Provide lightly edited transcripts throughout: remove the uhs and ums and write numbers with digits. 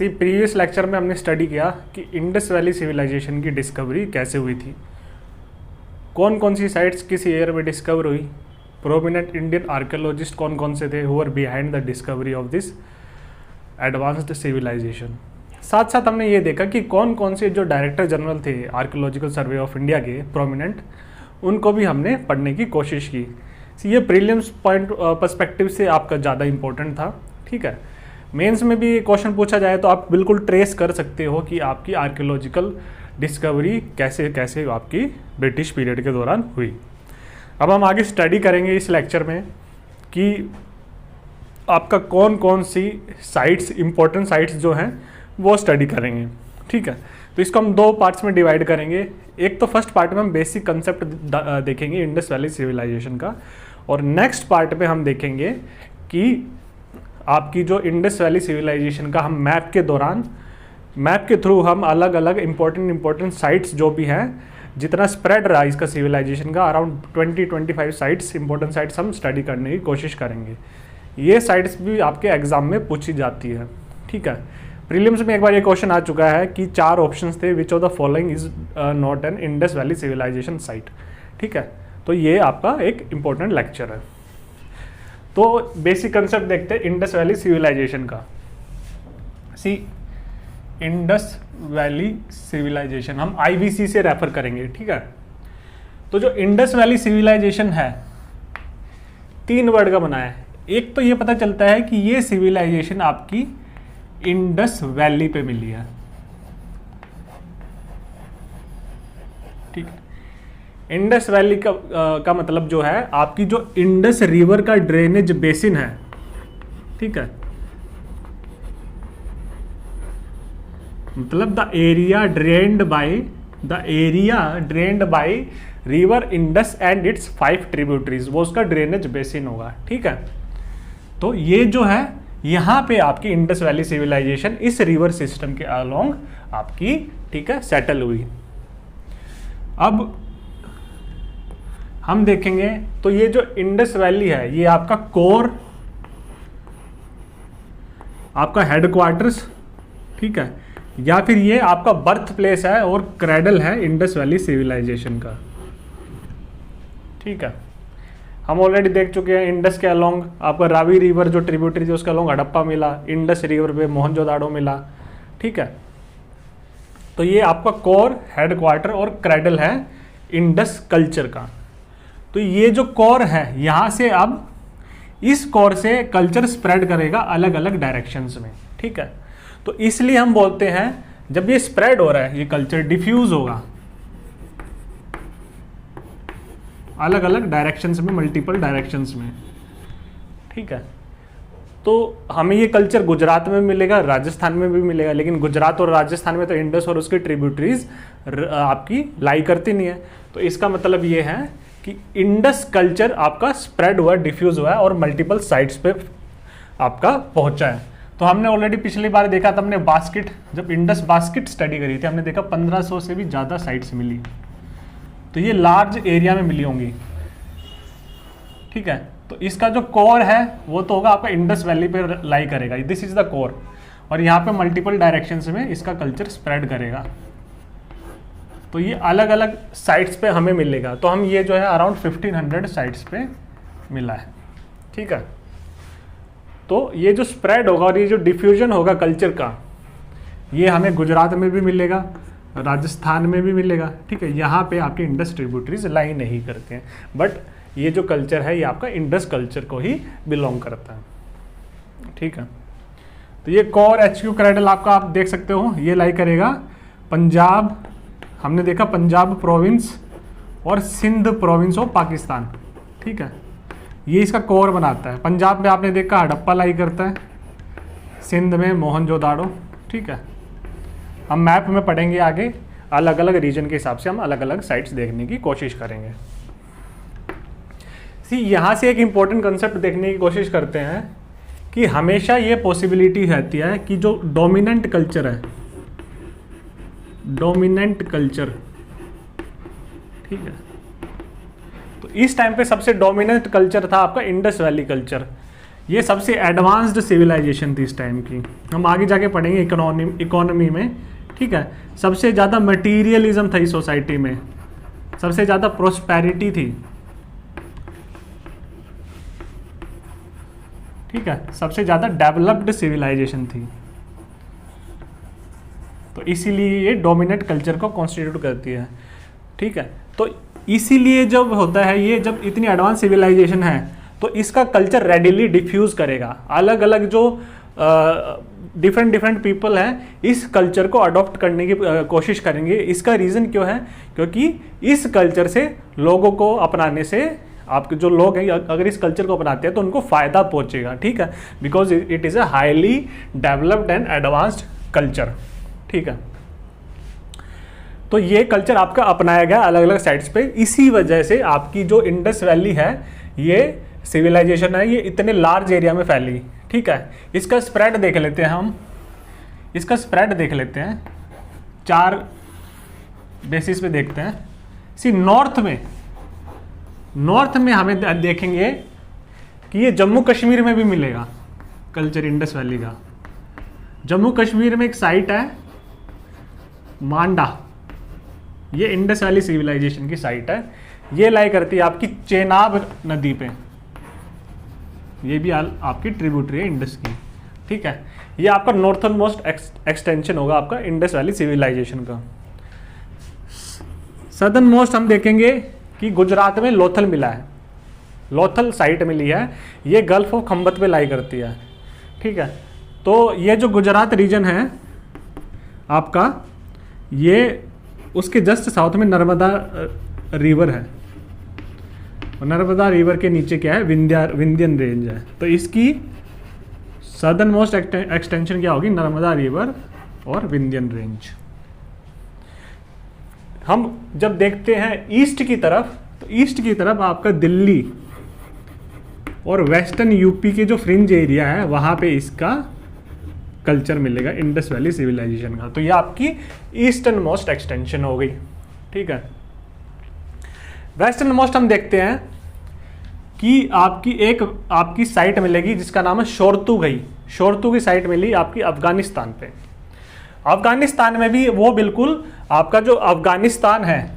Previous lecture में हमने study किया कि इंडस वैली सिविलाइजेशन की डिस्कवरी कैसे हुई थी, कौन कौन सी साइट्स किस ईयर में डिस्कवर हुई, प्रोमिनेंट इंडियन आर्कियोलॉजिस्ट कौन कौन से थे who are behind the discovery of this advanced civilisation. साथ साथ हमने ये देखा कि कौन कौन से जो डायरेक्टर जनरल थे आर्कियोलॉजिकल सर्वे ऑफ इंडिया के प्रोमिनेंट, उनको भी हमने पढ़ने की कोशिश की। ये प्रीलिम्स पॉइंट पर्सपेक्टिव से आपका ज़्यादा इंपॉर्टेंट था। ठीक है, मेंस में भी क्वेश्चन पूछा जाए तो आप बिल्कुल ट्रेस कर सकते हो कि आपकी आर्कियोलॉजिकल डिस्कवरी कैसे कैसे आपकी ब्रिटिश पीरियड के दौरान हुई। अब हम आगे स्टडी करेंगे इस लेक्चर में कि आपका कौन कौन सी साइट्स, इंपॉर्टेंट साइट्स जो हैं वो स्टडी करेंगे। ठीक है, तो इसको हम दो पार्ट्स में डिवाइड करेंगे। एक तो फर्स्ट पार्ट में हम बेसिक कंसेप्ट देखेंगे इंडस वैली सिविलाइजेशन का, और नेक्स्ट पार्ट में हम देखेंगे कि आपकी जो इंडस वैली सिविलाइजेशन का हम मैप के थ्रू हम अलग अलग इंपॉर्टेंट साइट्स जो भी हैं, जितना स्प्रेड रहा इसका सिविलाइजेशन का, अराउंड 20-25 साइट्स, इंपॉर्टेंट साइट्स हम स्टडी करने की कोशिश करेंगे। ये साइट्स भी आपके एग्जाम में पूछी जाती है। ठीक है, प्रीलिम्स में एक बार ये क्वेश्चन आ चुका है कि 4 ऑप्शंस थे, which of the following is not an Indus valley civilisation site. ठीक है, तो ये आपका एक इंपॉर्टेंट लेक्चर है। तो बेसिक कंसेप्ट देखते हैं इंडस वैली सिविलाइजेशन का। इंडस वैली सिविलाइजेशन हम IVC से रेफर करेंगे। ठीक है, तो जो इंडस वैली सिविलाइजेशन है 3 वर्ड का बना है। एक तो ये पता चलता है कि ये सिविलाइजेशन आपकी इंडस वैली पे मिली है। ठीक है, इंडस वैली का मतलब जो है आपकी जो इंडस रिवर का ड्रेनेज बेसिन है। ठीक है, मतलब the area drained by river Indus and it's 5 tributaries, वो उसका ड्रेनेज बेसिन होगा। ठीक है, तो ये जो है यहाँ पे आपकी इंडस वैली सिविलाइजेशन इस रिवर सिस्टम के अलोंग आपकी, ठीक है, सेटल हुई। अब हम देखेंगे तो ये जो इंडस वैली है ये आपका कोर, आपका हेडक्वार्टर्स, ठीक है, या फिर ये आपका बर्थ प्लेस है और क्रेडल है इंडस वैली सिविलाइजेशन का। ठीक है, हम ऑलरेडी देख चुके हैं इंडस के अलोंग आपका रावी रिवर जो ट्रिब्यूटरी थी उसके अलोंग हड़प्पा मिला, इंडस रिवर पे मोहनजोदाड़ो मिला। ठीक है, तो ये आपका कोर, हेडक्वार्टर और क्रेडल है इंडस कल्चर का। तो ये जो कोर है यहाँ से अब इस कोर से कल्चर स्प्रेड करेगा अलग अलग डायरेक्शंस में। ठीक है, तो इसलिए हम बोलते हैं जब ये स्प्रेड हो रहा है, ये कल्चर डिफ्यूज होगा अलग अलग डायरेक्शंस में, मल्टीपल डायरेक्शंस में। ठीक है, तो हमें ये कल्चर गुजरात में मिलेगा, राजस्थान में भी मिलेगा, लेकिन गुजरात और राजस्थान में तो इंडस और उसकी ट्रिब्यूटरीज आपकी लाई करती नहीं है। तो इसका मतलब ये है कि इंडस कल्चर आपका स्प्रेड हुआ, डिफ्यूज हुआ है और मल्टीपल साइट्स पे आपका पहुंचा है। तो हमने ऑलरेडी पिछली बार देखा था, हमने बास्केट, जब इंडस बास्केट स्टडी करी थी, हमने देखा 1500 से भी ज़्यादा साइट्स मिली। तो ये लार्ज एरिया में मिली होंगी। ठीक है, तो इसका जो कोर है वो तो होगा आपका इंडस वैली पे लाई करेगा, दिस इज द कोर, और यहाँ पे मल्टीपल डायरेक्शंस में इसका कल्चर स्प्रेड करेगा। तो ये अलग अलग साइट्स पे हमें मिलेगा। तो हम ये जो है अराउंड 1500 साइट्स पे मिला है। ठीक है, तो ये जो स्प्रेड होगा और ये जो डिफ्यूजन होगा कल्चर का, ये हमें गुजरात में भी मिलेगा, राजस्थान में भी मिलेगा। ठीक है, यहाँ पे आपके इंडस ट्रिब्यूटरीज लाई नहीं करते हैं, बट ये जो कल्चर है ये आपका इंडस कल्चर को ही बिलोंग करता है। ठीक है, तो ये कोर HQ क्रेडल आपका आप देख सकते हो, ये लाई करेगा पंजाब, हमने देखा पंजाब प्रोविंस और सिंध प्रोविंस ऑफ पाकिस्तान। ठीक है, ये इसका कोर बनाता है। पंजाब में आपने देखा हड़प्पा लाई करता है, सिंध में मोहनजोदाड़ो। ठीक है, हम मैप में पढ़ेंगे आगे, अलग अलग रीजन के हिसाब से हम अलग अलग साइट्स देखने की कोशिश करेंगे। यहाँ से एक इम्पोर्टेंट कंसेप्ट देखने की कोशिश करते हैं कि हमेशा ये पॉसिबिलिटी रहती है कि जो डोमिनेंट कल्चर है, डोमिनेंट कल्चर, ठीक है, तो इस टाइम पे सबसे डोमिनेंट कल्चर था आपका इंडस वैली कल्चर। ये सबसे एडवांस्ड सिविलाइजेशन थी इस टाइम की। हम आगे जाके पढ़ेंगे इकोनॉमी में, ठीक है। सबसे ज़्यादा मटीरियलिज्म था इस सोसाइटी में, सबसे ज़्यादा प्रोस्पेरिटी थी, ठीक है, सबसे ज़्यादा डेवलप्ड सिविलाइजेशन थी। तो इसीलिए ये डोमिनेंट कल्चर को कॉन्स्टिट्यूट करती है, ठीक है। तो इसीलिए जब होता है ये, जब इतनी एडवांस सिविलाइजेशन है तो इसका कल्चर रेडिली डिफ्यूज़ करेगा। अलग अलग जो डिफरेंट पीपल हैं इस कल्चर को अडॉप्ट करने की कोशिश करेंगे। इसका रीज़न क्यों है? क्योंकि इस कल्चर से लोगों को अपनाने से, आपके जो लोग हैं अगर इस कल्चर को अपनाते हैं तो उनको फ़ायदा पहुंचेगा, ठीक है, because it is a highly developed and advanced culture, ठीक है। तो ये कल्चर आपका अपनाया गया अलग अलग साइट्स पे। इसी वजह से आपकी जो इंडस वैली है, ये सिविलाइजेशन है, ये इतने लार्ज एरिया में फैली, ठीक है। इसका स्प्रेड देख लेते हैं हम, इसका स्प्रेड देख लेते हैं, 4 बेसिस पे देखते हैं। सी नॉर्थ में हमें देखेंगे कि ये जम्मू कश्मीर में भी मिलेगा कल्चर इंडस वैली का। जम्मू कश्मीर में एक साइट है मांडा, ये इंडस वैली सिविलाइजेशन की साइट है। ये लाई करती है आपकी चेनाब नदी पे, ये भी आपकी ट्रिब्यूटरी है इंडस की, ठीक है। ये आपका नॉर्थन मोस्ट एक्सटेंशन होगा आपका इंडस वैली सिविलाइजेशन का। सदर्न मोस्ट हम देखेंगे कि गुजरात में लोथल मिला है, लोथल साइट मिली है, ये गल्फ ऑफ खंबत पे लाई करती है, ठीक है। तो ये जो गुजरात रीजन है आपका, ये उसके जस्ट साउथ में नर्मदा रिवर है, और नर्मदा रिवर के नीचे क्या है, विंध्यन रेंज है। तो इसकी सदर्न मोस्ट एक्सटेंशन क्या होगी, नर्मदा रिवर और विंध्यन रेंज। हम जब देखते हैं ईस्ट की तरफ, तो ईस्ट की तरफ आपका दिल्ली और वेस्टर्न यूपी के जो फ्रिंज एरिया है वहाँ पे इसका कल्चर मिलेगा इंडस वैली सिविलाइजेशन का। तो ये आपकी ईस्टर्न मोस्ट एक्सटेंशन हो गई, ठीक है। वेस्टर्न मोस्ट हम देखते हैं कि आपकी साइट मिलेगी जिसका नाम है शोरतुगई। शोरतु की साइट मिली आपकी अफगानिस्तान पे। अफगानिस्तान में भी वो बिल्कुल आपका जो अफगानिस्तान है,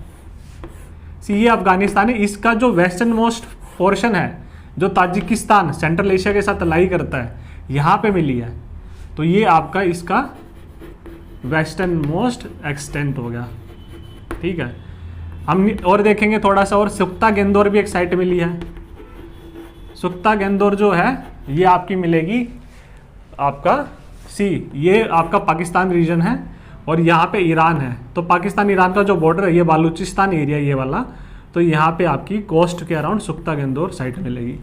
ये अफगानिस्तान है, इसका जो वेस्टर्न मोस्ट पोर्शन है जो ताजिकिस्तान सेंट्रल एशिया के साथ लाई करता है, यहाँ पे मिली है। तो ये आपका इसका वेस्टर्न मोस्ट एक्सटेंट हो गया, ठीक है। हम और देखेंगे थोड़ा सा, और सुक्ता गेंदौर भी एक साइट मिली है। सुक्ता गेंदौर जो है ये आपकी मिलेगी आपका ये आपका पाकिस्तान रीजन है, और यहाँ पे ईरान है। तो पाकिस्तान ईरान का जो बॉर्डर है ये बालूचिस्तान एरिया ये वाला, तो यहाँ पे आपकी कोस्ट के अराउंड सुक्ता गेंदौर साइट मिलेगी।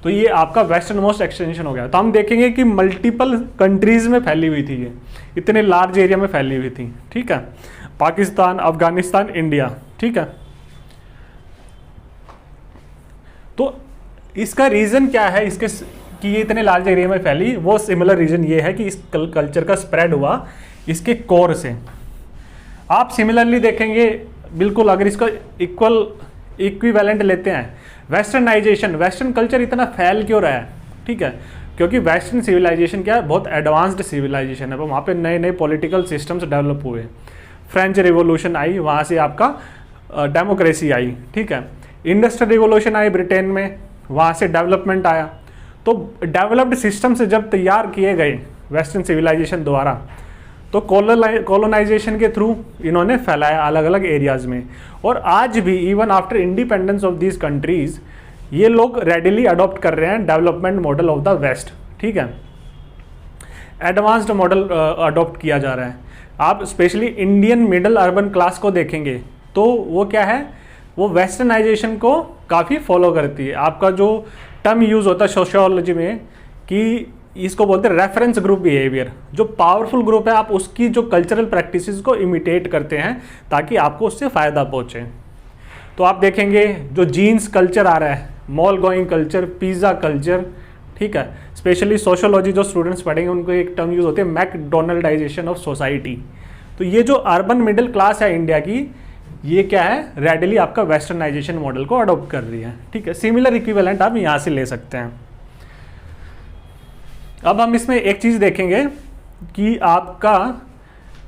तो ये आपका वेस्टर्न मोस्ट एक्सटेंशन हो गया। तो हम देखेंगे कि मल्टीपल कंट्रीज में फैली हुई थी, ये इतने लार्ज एरिया में फैली हुई थी, ठीक है। पाकिस्तान, अफगानिस्तान, इंडिया, ठीक है। तो इसका रीज़न क्या है इसके कि ये इतने लार्ज एरिया में फैली? वो सिमिलर रीज़न ये है कि इस कल्चर का स्प्रेड हुआ इसके कोर से। आप सिमिलरली देखेंगे बिल्कुल, अगर इसका इक्विवेलेंट लेते हैं, वेस्टर्नाइजेशन, वेस्टर्न कल्चर इतना फैल क्यों रहा है, ठीक है, क्योंकि वेस्टर्न सिविलाइजेशन क्या है, बहुत एडवांस्ड सिविलाइजेशन है। वहाँ पे नए नए पॉलिटिकल सिस्टम्स डेवलप हुए, फ्रेंच रिवॉल्यूशन आई, वहाँ से आपका डेमोक्रेसी आई, ठीक है। इंडस्ट्रियल रिवॉल्यूशन आई ब्रिटेन में, वहाँ से डेवलपमेंट आया। तो डेवलप्ड सिस्टम से जब तैयार किए गए वेस्टर्न सिविलाइजेशन द्वारा, तो कॉलोनाइजेशन के थ्रू इन्होंने फैलाया अलग अलग एरियाज़ में। और आज भी even after independence of these countries ये लोग रेडिली अडॉप्ट कर रहे हैं development model of the west, ठीक है। एडवांस्ड मॉडल अडॉप्ट किया जा रहा है। आप specially Indian middle urban class को देखेंगे तो वो क्या है, वो वेस्टर्नाइजेशन को काफ़ी फॉलो करती है। आपका जो टर्म यूज़ होता है सोशियोलॉजी में कि इसको बोलते हैं रेफरेंस ग्रुप बिहेवियर, जो पावरफुल ग्रुप है आप उसकी जो कल्चरल प्रैक्टिसेस को इमिटेट करते हैं ताकि आपको उससे फ़ायदा पहुँचे। तो आप देखेंगे जो जीन्स कल्चर आ रहा है, mall going culture, pizza culture, ठीक है। स्पेशली सोशियोलॉजी जो स्टूडेंट्स पढ़ेंगे उनको एक टर्म यूज़ होती है मैकडोनल्डाइजेशन ऑफ सोसाइटी। तो ये जो अर्बन मिडिल क्लास है इंडिया की, ये क्या है, रेडिली आपका वेस्टर्नाइजेशन मॉडल को अडॉप्ट कर रही है, ठीक है। सिमिलर इक्विवेलेंट आप यहाँ से ले सकते हैं। अब हम इसमें एक चीज देखेंगे कि आपका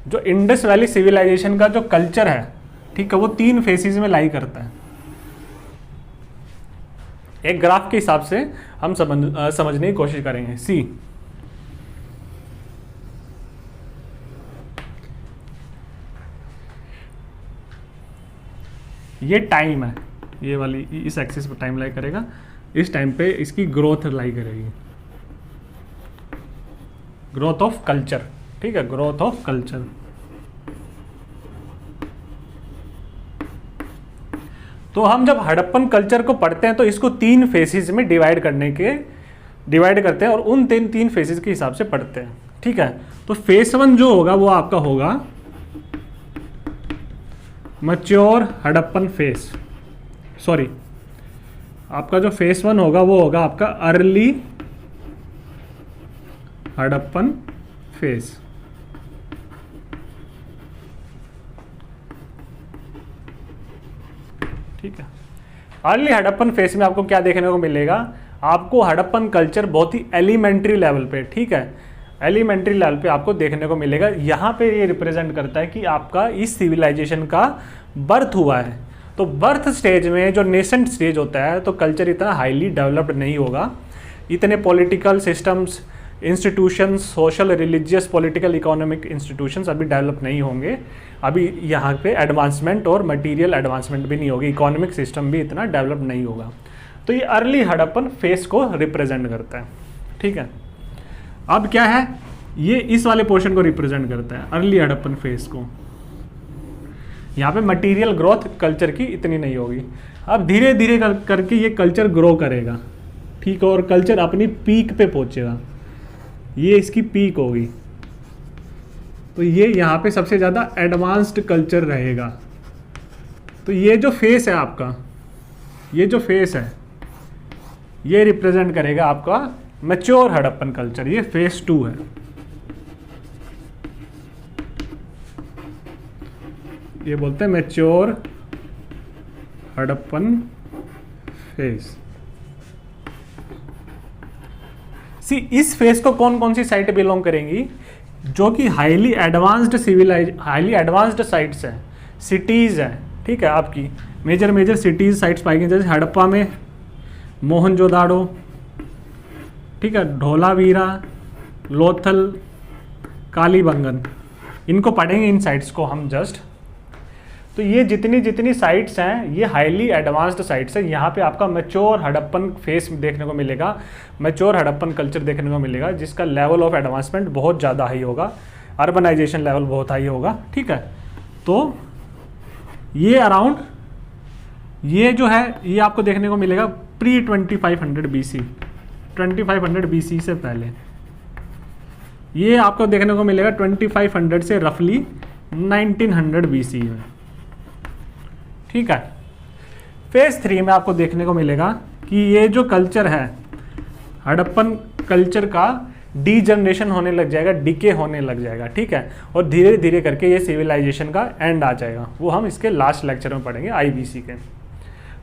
जो इंडस वैली सिविलाइजेशन का जो कल्चर है, ठीक है, वो 3 फेसेस में लाई करता है। एक ग्राफ के हिसाब से हम समझने की कोशिश करेंगे। सी, ये टाइम है, ये वाली इस एक्सिस पर टाइम लाई करेगा, इस टाइम पे इसकी ग्रोथ लाई करेगी, ग्रोथ ऑफ कल्चर, ठीक है, ग्रोथ ऑफ कल्चर। तो हम जब हड़प्पन कल्चर को पढ़ते हैं तो इसको 3 फेसेस में डिवाइड करते हैं और उन 3 फेसेस के हिसाब से पढ़ते हैं, ठीक है। तो फेस 1 जो होगा वो आपका होगा मैच्योर हड़प्पन फेस, सॉरी, आपका जो फेस 1 होगा वो होगा आपका अर्ली हड़प्पन फेस। ठीक है, अर्ली हड़प्पन फेस में आपको क्या देखने को मिलेगा, आपको हड़प्पन कल्चर बहुत ही एलिमेंट्री लेवल पे, ठीक है, एलिमेंट्री लेवल पे आपको देखने को मिलेगा। यहाँ पे ये रिप्रेजेंट करता है कि आपका इस सिविलाइजेशन का बर्थ हुआ है। तो बर्थ स्टेज में जो नेसेंट स्टेज होता है तो कल्चर इतना हाईली डेवलप्ड नहीं होगा, इतने political systems, institutions, social, religious, political, economic institutions अभी डेवलप नहीं होंगे। अभी यहाँ पे एडवांसमेंट और मटेरियल एडवांसमेंट भी नहीं होगी, इकोनॉमिक सिस्टम भी इतना डेवलप नहीं होगा। तो ये अर्ली हड़प्पन फेस को रिप्रेजेंट करता है, ठीक है। अब क्या है, ये इस वाले पोर्शन को रिप्रेजेंट करता है, अर्ली हड़प्पन फेस को। यहाँ पे मटेरियल ग्रोथ कल्चर की इतनी नहीं होगी। अब धीरे धीरे करके ये कल्चर ग्रो करेगा, ठीक है, और कल्चर अपनी पीक पे पहुंचेगा, ये इसकी पीक होगी। तो ये यहाँ पे सबसे ज़्यादा एडवांस्ड कल्चर रहेगा। तो ये जो फेस है आपका, ये जो फेस है ये रिप्रेजेंट करेगा आपका मैच्योर हड़प्पन कल्चर, ये फेस 2 है। ये बोलते हैं मैच्योर हड़प्पन फेस। सी, इस फेस को कौन कौन सी साइट बिलोंग करेंगी, जो कि हाईली एडवांस्ड साइट्स हैं, सिटीज़ हैं, ठीक है, आपकी मेजर सिटीज़ साइट्स पाई गई, जैसे हड़प्पा में मोहनजोदाड़ो, ठीक है, ढोलावीरा, लोथल, कालीबंगन, इनको पढ़ेंगे इन साइट्स को हम जस्ट। तो ये जितनी साइट्स हैं ये हाईली एडवांस्ड साइट्स हैं। यहाँ पे आपका मैच्योर हड़प्पन फेस देखने को मिलेगा, मैच्योर हड़प्पन कल्चर देखने को मिलेगा, जिसका लेवल ऑफ एडवांसमेंट बहुत ज़्यादा हाई होगा, अर्बनाइजेशन लेवल बहुत हाई होगा, ठीक है। तो ये अराउंड, ये जो है ये आपको देखने को मिलेगा प्री 2500 BC, 2500 BC से पहले। ये आपको देखने को मिलेगा 2500 से रफली 1900 BC में, ठीक है। फेज 3 में आपको देखने को मिलेगा कि ये जो कल्चर है हड़प्पन कल्चर का डीजनरेशन होने लग जाएगा, डिके होने लग जाएगा, ठीक है, और धीरे धीरे करके ये सिविलाइजेशन का एंड आ जाएगा। वो हम इसके लास्ट लेक्चर में पढ़ेंगे IBC के।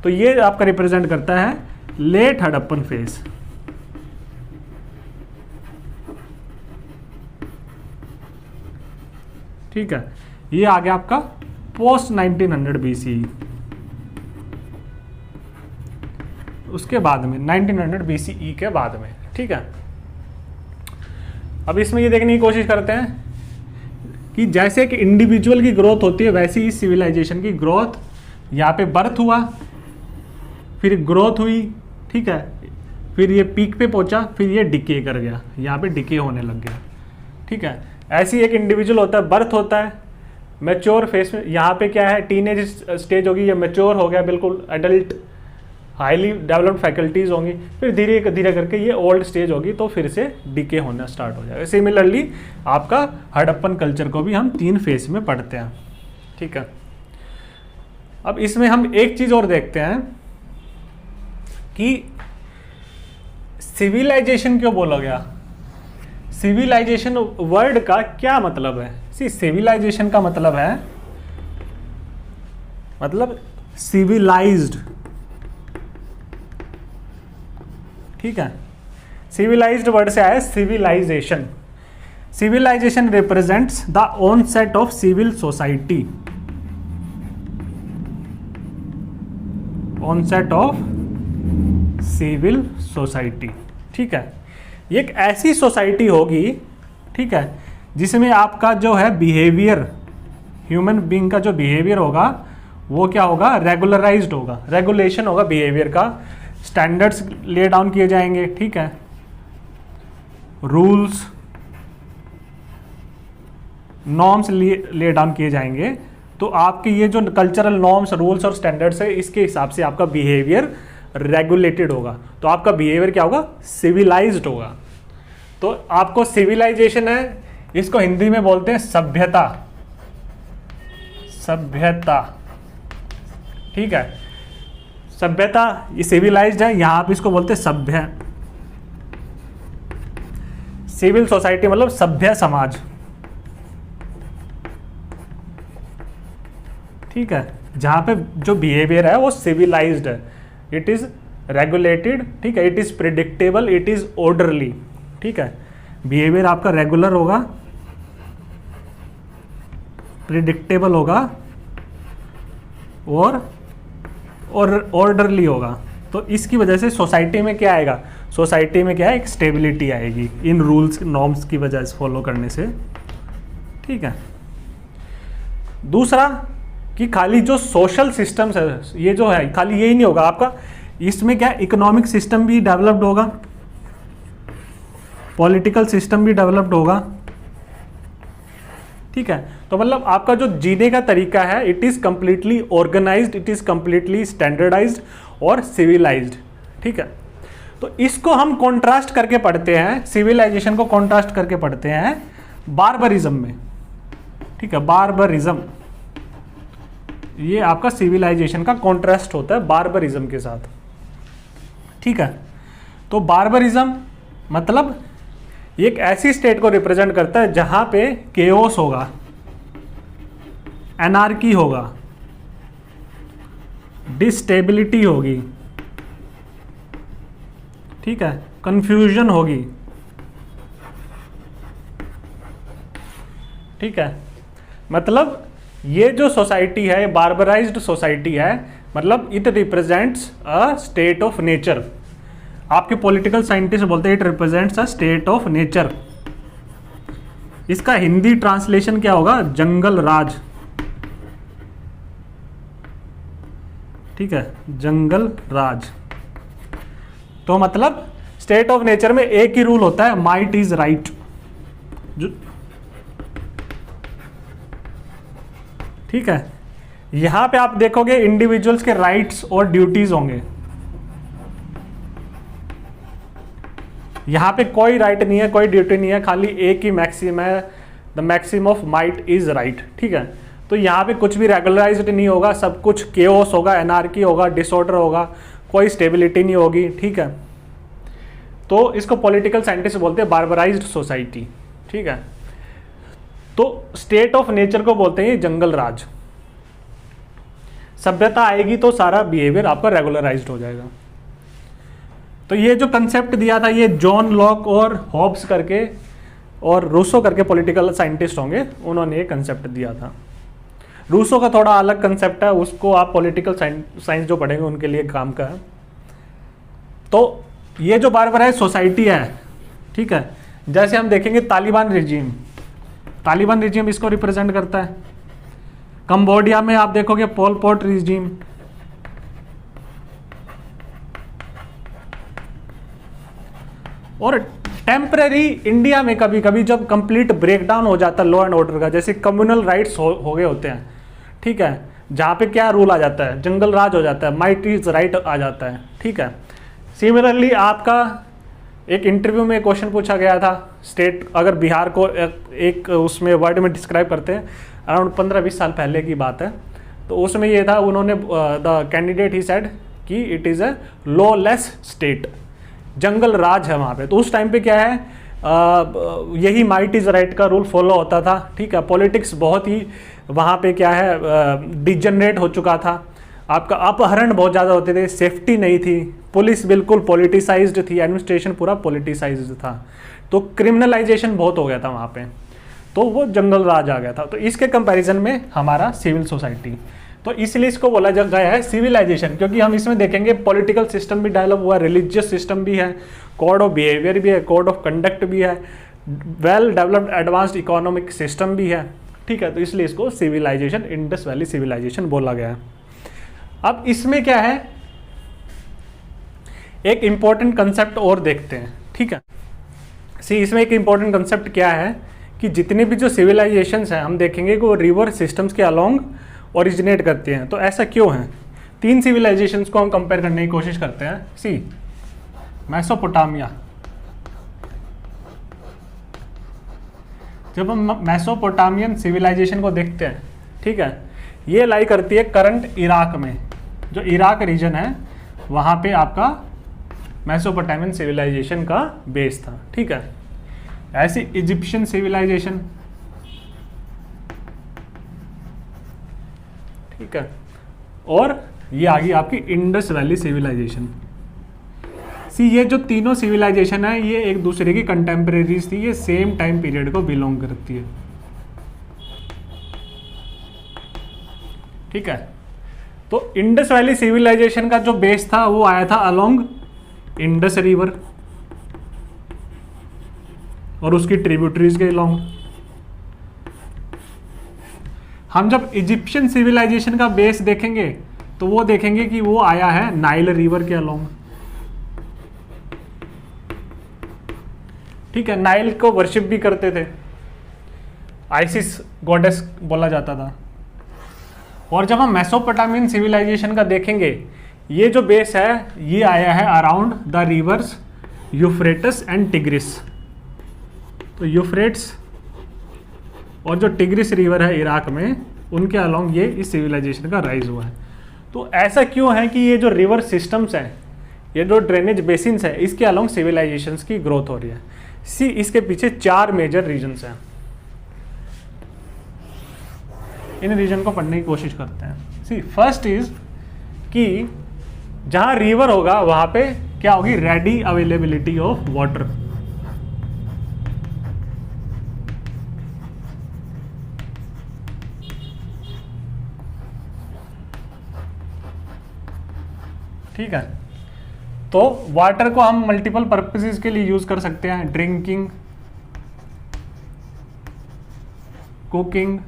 तो ये आपका रिप्रेजेंट करता है लेट हड़प्पन फेज। ठीक है, ये आ गया आपका पोस्ट 1900 BC। उसके बाद में 1900 BCE के बाद में, ठीक है। अब इसमें ये देखने की कोशिश करते हैं कि जैसे कि इंडिविजुअल की ग्रोथ होती है वैसे ही सिविलाइजेशन की ग्रोथ, यहाँ पे बर्थ हुआ, फिर ग्रोथ हुई, ठीक है, फिर ये पीक पे पहुंचा, फिर ये डिके कर गया, यहाँ पे डिके होने लग गया, ठीक है। ऐसे ही एक इंडिविजुअल होता है, बर्थ होता है, मैच्योर फेस में यहाँ पे क्या है, टीनेज स्टेज होगी, ये मैच्योर हो गया, बिल्कुल एडल्ट हाईली डेवलप्ड फैकल्टीज होंगी, फिर धीरे धीरे करके ये ओल्ड स्टेज होगी, तो फिर से डिके होना स्टार्ट हो जाएगा। सिमिलरली आपका हड़प्पन कल्चर को भी हम 3 फेस में पढ़ते हैं, ठीक है। अब इसमें हम एक चीज और देखते हैं कि सिविलाइजेशन क्यों बोला गया, सिविलाइजेशन वर्ड का क्या मतलब है। सिविलाइजेशन का मतलब है, मतलब सिविलाइज्ड, ठीक है। सिविलाइज्ड वर्ड से आया है civilisation. Civilisation represents the onset of civil society, onset of civil society. ठीक है, ये एक ऐसी सोसाइटी होगी, ठीक है, जिसमें आपका जो है बिहेवियर, ह्यूमन बीइंग का जो बिहेवियर होगा वो क्या होगा, रेगुलराइज्ड होगा, रेगुलेशन होगा बिहेवियर का, स्टैंडर्ड्स ले डाउन किए जाएंगे, ठीक है, रूल्स नॉर्म्स ले डाउन किए जाएंगे। तो आपके ये जो कल्चरल नॉर्म्स, रूल्स और स्टैंडर्ड्स है, इसके हिसाब से आपका बिहेवियर रेगुलेटेड होगा, तो आपका बिहेवियर क्या होगा, सिविलाइज्ड होगा। तो आपको सिविलाइजेशन है, इसको हिंदी में बोलते हैं सभ्यता, सभ्यता, ठीक है, सभ्यता, ये सिविलाइज्ड है, यहां पे इसको बोलते हैं सभ्य। सिविल सोसाइटी मतलब सभ्य समाज, ठीक है, जहां पे जो बिहेवियर है वो सिविलाइज्ड है, इट इज रेगुलेटेड, ठीक है, it is predictable, it is orderly, ठीक है, बिहेवियर आपका रेगुलर होगा, प्रिडिक्टेबल होगा और ऑर्डरली होगा। तो इसकी वजह से सोसाइटी में क्या आएगा, सोसाइटी में क्या है, एक स्टेबिलिटी आएगी इन रूल्स नॉर्म्स की वजह से, फॉलो करने से, ठीक है। दूसरा कि खाली जो सोशल सिस्टम्स है, ये जो है खाली यही नहीं होगा आपका, इसमें क्या इकोनॉमिक सिस्टम भी डेवलप्ड होगा, पॉलिटिकल सिस्टम भी डेवलप्ड होगा, ठीक है। तो मतलब आपका जो जीने का तरीका है, it is completely organised, it is completely standardised और सिविलाइज्ड, ठीक है। तो इसको हम कॉन्ट्रास्ट करके पढ़ते हैं, सिविलाइजेशन को कॉन्ट्रास्ट करके पढ़ते हैं बार्बरिज्म में, ठीक है, बार्बरिज्म, ये आपका सिविलाइजेशन का कॉन्ट्रास्ट होता है बार्बरिज्म के साथ, ठीक है। तो बार्बरिज्म मतलब एक ऐसी स्टेट को रिप्रेजेंट करता है जहां पे केओस होगा, एनार्की होगा, डिस्टेबिलिटी होगी, ठीक है, कंफ्यूजन होगी, ठीक है। मतलब ये जो सोसाइटी है, बार्बराइज्ड सोसाइटी है, मतलब it represents a state of nature. आपके पॉलिटिकल साइंटिस्ट बोलते हैं it represents a state of nature. इसका हिंदी ट्रांसलेशन क्या होगा, जंगल राज, ठीक है, जंगल राज। तो मतलब स्टेट ऑफ नेचर में एक ही रूल होता है, माइट इज राइट, ठीक है। यहां पे आप देखोगे इंडिविजुअल्स के राइट्स और ड्यूटीज होंगे, यहां पे कोई राइट नहीं है, कोई ड्यूटी नहीं है, खाली एक ही मैक्सिम है, the maxim of might is right, ठीक है। तो यहाँ पे कुछ भी रेगुलराइज्ड नहीं होगा, सब कुछ केओस होगा, एनार्की होगा, डिसऑर्डर होगा, कोई स्टेबिलिटी नहीं होगी, ठीक है। तो इसको पॉलिटिकल साइंटिस्ट बोलते हैं बार्बराइज्ड सोसाइटी, ठीक है। तो स्टेट ऑफ नेचर को बोलते हैं जंगल राज। सभ्यता आएगी तो सारा बिहेवियर आपका रेगुलराइज्ड हो जाएगा। तो ये जो कंसेप्ट दिया था, ये जॉन लॉक और हॉब्स करके और रूसो करके पॉलिटिकल साइंटिस्ट होंगे, उन्होंने ये कंसेप्ट दिया था। रूसो का थोड़ा अलग कंसेप्ट है, उसको आप पॉलिटिकल साइंस जो पढ़ेंगे उनके लिए काम का है। तो ये जो बार्बराइज्ड सोसाइटी है, ठीक है, जैसे हम देखेंगे तालिबान रिजीम, तालिबान रिजीम इसको रिप्रेजेंट करता है। कंबोडिया में आप देखोगे पोल पोट रिजीम, और टेम्पररी इंडिया में कभी कभी जब कंप्लीट ब्रेकडाउन हो जाता है लॉ एंड ऑर्डर का, जैसे कम्युनल राइट्स हो गए होते हैं, ठीक है, जहाँ पे क्या रूल आ जाता है, जंगल राज हो जाता है, माइट इज राइट आ जाता है, ठीक है। सिमिलरली आपका एक इंटरव्यू में क्वेश्चन पूछा गया था, स्टेट अगर बिहार को एक उसमें वर्ड में डिस्क्राइब करते हैं, अराउंड 15-20 साल पहले की बात है। तो उसमें ये था, उन्होंने द कैंडिडेट ही सेड कि it is a lawless state, जंगल राज है वहाँ पे। तो उस टाइम पे क्या है, यही माइट इज राइट का रूल फॉलो होता था, ठीक है। पॉलिटिक्स बहुत ही वहाँ पे क्या है डिजनरेट हो चुका था, आपका अपहरण बहुत ज़्यादा होते थे, सेफ्टी नहीं थी, पुलिस बिल्कुल पॉलिटिसाइज्ड थी, एडमिनिस्ट्रेशन पूरा पॉलिटिसाइज्ड था, तो क्रिमिनलाइजेशन बहुत हो गया था वहाँ पे, तो वो जंगल राज आ गया था। तो इसके कंपैरिजन में हमारा सिविल सोसाइटी, तो इसलिए इसको बोला गया है सिविलाइजेशन, क्योंकि हम इसमें देखेंगे पॉलिटिकल सिस्टम भी डेवलप हुआ, रिलीजियस सिस्टम भी है, कोड ऑफ बिहेवियर भी है, कोड ऑफ कंडक्ट भी है, well developed advanced economic system भी है, ठीक है। तो इसलिए इसको सिविलाइजेशन, इंडस वैली सिविलाइजेशन बोला गया है। अब इसमें क्या है, एक इंपॉर्टेंट कंसेप्ट और देखते हैं, ठीक है। इसमें एक इंपॉर्टेंट कंसेप्ट क्या है कि जितने भी जो सिविलाइजेशंस हैं हम देखेंगे कि वो रिवर सिस्टम्स के अलोंग ओरिजिनेट करते हैं। तो ऐसा क्यों है? 3 सिविलाइजेशंस को हम कंपेयर करने की कोशिश करते हैं। मेसोपोटामिया, जब हम मेसोपोटामियन सिविलाइजेशन को देखते हैं, ठीक है, ये लाई करती है करंट इराक में, जो इराक रीजन है वहाँ पे आपका मेसोपोटामियन सिविलाइजेशन का बेस था, ठीक है। ऐसी इजिप्शियन सिविलाइजेशन, ठीक है, और ये आ गई आपकी इंडस वैली सिविलाइजेशन। ये जो तीनों सिविलाइजेशन है ये एक दूसरे की कंटेम्परेरीज थी, ये सेम टाइम पीरियड को बिलोंग करती है, ठीक है। तो इंडस वैली सिविलाइजेशन का जो बेस था वो आया था अलोंग इंडस रिवर और उसकी ट्रिब्यूटरीज के अलोंग। हम जब इजिप्शियन सिविलाइजेशन का बेस देखेंगे तो वो देखेंगे कि वो आया है नाइल रिवर के अलोंग, ठीक है। नाइल को वर्शिप भी करते थे, आइसिस गॉडेस बोला जाता था। और जब हम मेसोपोटामियन सिविलाइजेशन का देखेंगे, ये जो बेस है ये आया है around the reverse Euphrates and tigris. तो यूफ्रेट्स और जो टिग्रिस रिवर है इराक में, उनके अलोंग ये इस सिविलाइजेशन का राइज हुआ है। तो ऐसा क्यों है कि ये जो रिवर सिस्टम्स हैं, ये जो ड्रेनेज बेसिन्स है, इसके अलोंग सिविलाइजेशंस की ग्रोथ हो रही है। इसके पीछे 4 मेजर रीजन्स हैं, इन रीजन को पढ़ने की कोशिश करते हैं। फर्स्ट इज कि जहां रिवर होगा वहां पे क्या होगी, रेडी अवेलेबिलिटी ऑफ वाटर। ठीक है, तो वाटर को हम मल्टीपल पर्पसेस के लिए यूज कर सकते हैं, ड्रिंकिंग, कुकिंग,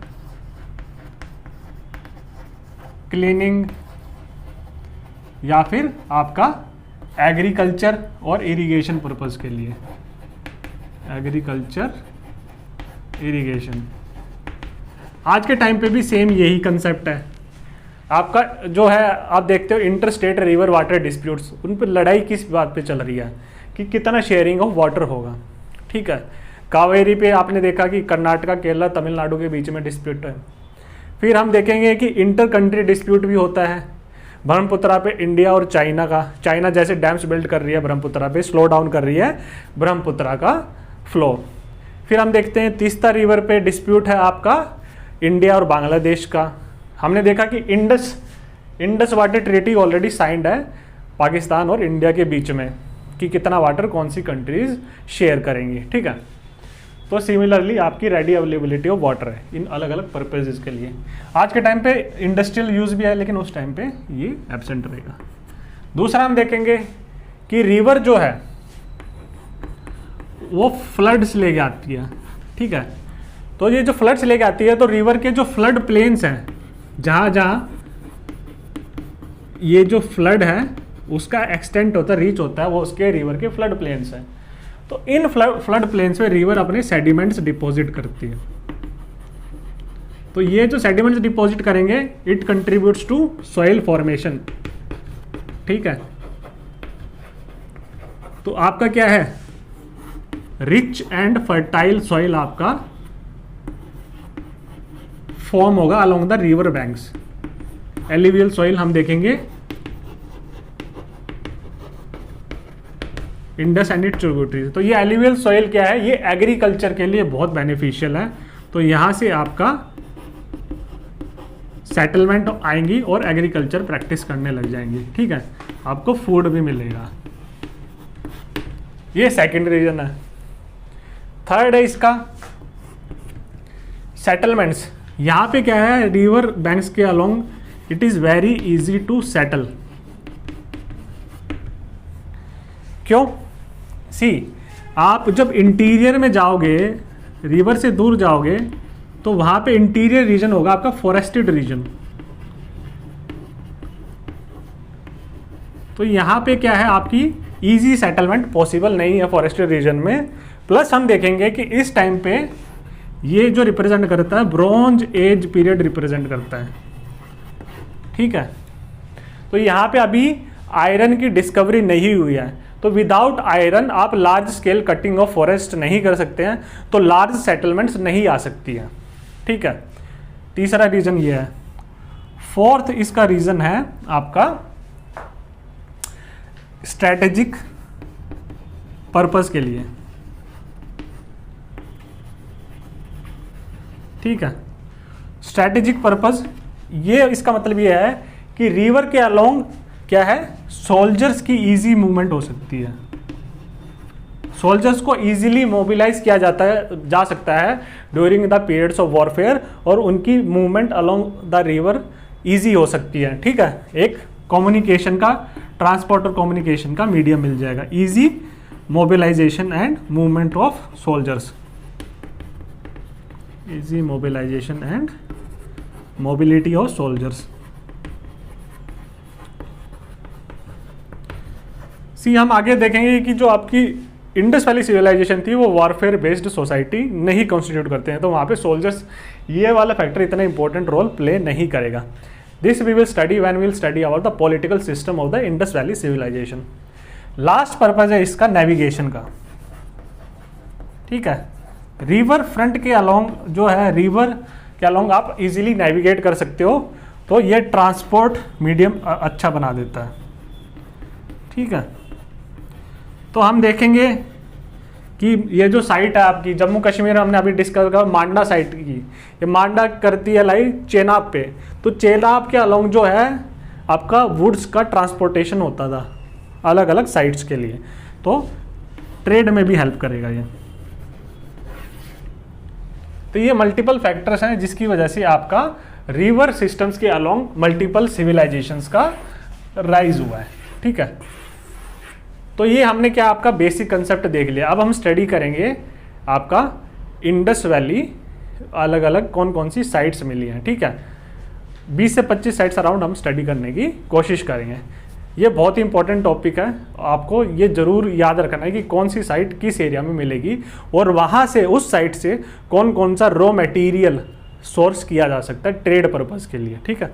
क्लीनिंग, या फिर आपका एग्रीकल्चर और इरिगेशन पर्पस के लिए। एग्रीकल्चर, इरिगेशन, आज के टाइम पे भी सेम यही कंसेप्ट है। आपका जो है, आप देखते हो inter state river water disputes, उन पर लड़ाई किस बात पे चल रही है कि कितना शेयरिंग ऑफ वाटर होगा, ठीक है। कावेरी पे आपने देखा कि कर्नाटका, केरला, तमिलनाडु के बीच में डिस्प्यूट है। फिर हम देखेंगे कि इंटर कंट्री डिस्प्यूट भी होता है, ब्रह्मपुत्रा पे इंडिया और चाइना का। चाइना जैसे डैम्स बिल्ड कर रही है ब्रह्मपुत्रा पे, स्लो डाउन कर रही है ब्रह्मपुत्रा का फ्लो। फिर हम देखते हैं तीस्ता रिवर पे डिस्प्यूट है आपका इंडिया और बांग्लादेश का। हमने देखा कि Indus water treaty already signed है पाकिस्तान और इंडिया के बीच में, कि कितना वाटर कौन सी कंट्रीज शेयर करेंगी, ठीक है। तो सिमिलरली आपकी रेडी अवेलेबिलिटी ऑफ वाटर है इन अलग अलग पर्पजेज के लिए। आज के टाइम पे इंडस्ट्रियल यूज भी है, लेकिन उस टाइम पे ये एब्सेंट रहेगा। दूसरा हम देखेंगे कि रिवर जो है वो फ्लड्स लेके आती है, ठीक है। तो ये जो फ्लड्स लेके आती है, तो रिवर के जो फ्लड प्लेन्स हैं, जहाँ जहाँ ये जो फ्लड है उसका एक्सटेंट होता है, रीच होता है, वो उसके रिवर के फ्लड प्लेन्स हैं। तो इन फ्लड प्लेन्स पे रिवर अपने सेडिमेंट्स डिपॉजिट करती है। तो ये जो सेडिमेंट्स डिपॉजिट करेंगे, it contributes to soil formation, ठीक है। तो आपका क्या है, रिच एंड फर्टाइल सॉइल आपका फॉर्म होगा along the river banks. Alluvial soil हम देखेंगे इंडस एंड इट ट्रिब्यूटरीज। तो ये एलिवियल सॉइल क्या है, ये एग्रीकल्चर के लिए बहुत बेनिफिशियल है। तो यहां से आपका सेटलमेंट आएंगी और एग्रीकल्चर प्रैक्टिस करने लग जाएंगी, ठीक है, आपको फूड भी मिलेगा। ये सेकंड रीजन है। थर्ड है इसका सेटलमेंट्स। यहाँ पे क्या है, रिवर बैंक्स के along it is very easy to settle. क्यों? सी, आप जब इंटीरियर में जाओगे, रिवर से दूर जाओगे, तो वहां पे इंटीरियर रीजन होगा आपका फॉरेस्टेड रीजन। तो यहां पे क्या है, आपकी इजी सेटलमेंट पॉसिबल नहीं है फॉरेस्टेड रीजन में। प्लस हम देखेंगे कि इस टाइम पे ये जो रिप्रेजेंट करता है ब्रॉन्ज एज पीरियड रिप्रेजेंट करता है, ठीक है। तो यहाँ पे अभी आयरन की डिस्कवरी नहीं हुई है, तो विदाउट आयरन आप large scale cutting of forest नहीं कर सकते हैं, तो लार्ज सेटलमेंट्स नहीं आ सकती है, ठीक है। तीसरा रीजन ये है। फोर्थ इसका रीजन है आपका स्ट्रेटेजिक पर्पस के लिए, ठीक है। स्ट्रेटेजिक पर्पस, ये इसका मतलब ये है कि रिवर के अलोंग क्या है, सोल्जर्स की इजी मूवमेंट हो सकती है। सोल्जर्स को इजीली मोबिलाइज किया जा सकता है during the periods of warfare, और उनकी movement along the river easy हो सकती है, ठीक है। एक कम्युनिकेशन का, ट्रांसपोर्ट और कम्युनिकेशन का मीडियम मिल जाएगा। Easy mobilisation and movement of soldiers, easy mobilisation and mobility of soldiers. See, हम आगे देखेंगे कि जो आपकी इंडस वैली सिविलाइजेशन थी वो वॉरफेयर बेस्ड सोसाइटी नहीं कॉन्स्टिट्यूट करते हैं, तो वहाँ पे सोल्जर्स ये वाला फैक्टर इतना इंपॉर्टेंट रोल प्ले नहीं करेगा। This we will study when we will study about the political system of the Indus valley civilization. Last purpose है इसका नेविगेशन का, ठीक है। रिवर फ्रंट के अलोंग जो है, रिवर के अलोंग आप इजीली नेविगेट कर सकते हो, तो ये ट्रांसपोर्ट मीडियम अच्छा बना देता है, ठीक है। तो हम देखेंगे कि ये जो साइट है आपकी जम्मू कश्मीर, हमने अभी डिस्कस किया मांडा साइट की, ये मांडा करती है लाई चेनाब पे, तो चेनाब के अलोंग जो है आपका वुड्स का ट्रांसपोर्टेशन होता था अलग अलग साइट्स के लिए, तो ट्रेड में भी हेल्प करेगा ये। तो ये मल्टीपल फैक्टर्स हैं जिसकी वजह से आपका रिवर सिस्टम्स के अलोंग मल्टीपल सिविलाइजेशंस का राइज हुआ है, ठीक है। तो ये हमने क्या आपका बेसिक कंसेप्ट देख लिया। अब हम स्टडी करेंगे आपका इंडस वैली अलग अलग कौन कौन सी साइट्स मिली हैं, ठीक है। 20 से 25 साइट्स अराउंड हम स्टडी करने की कोशिश करेंगे। ये बहुत ही इंपॉर्टेंट टॉपिक है, आपको ये ज़रूर याद रखना है कि कौन सी साइट किस एरिया में मिलेगी और वहाँ से उस साइट से कौन कौन सा रॉ मटेरियल सोर्स किया जा सकता है ट्रेड पर्पज़ के लिए, ठीक है।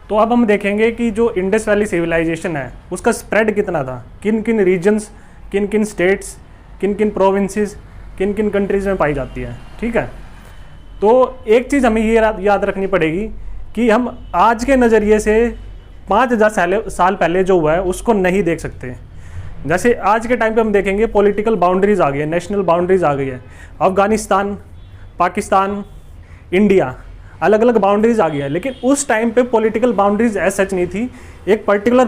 तो अब हम देखेंगे कि जो इंडस वैली सिविलाइजेशन है उसका स्प्रेड कितना था, किन किन रीजन्स, किन किन स्टेट्स, किन किन प्रोविंसेस, किन किन कंट्रीज़ में पाई जाती है, ठीक है। तो एक चीज़ हमें ये याद रखनी पड़ेगी कि हम आज के नज़रिए से 5000 साल पहले जो हुआ है उसको नहीं देख सकते। जैसे आज के टाइम पे हम देखेंगे पॉलिटिकल बाउंड्रीज आ गई है, नेशनल बाउंड्रीज आ गई है, अफगानिस्तान, पाकिस्तान, इंडिया, अलग अलग बाउंड्रीज आ गई है, लेकिन उस टाइम पे पॉलिटिकल बाउंड्रीज एज सच नहीं थी। एक पर्टिकुलर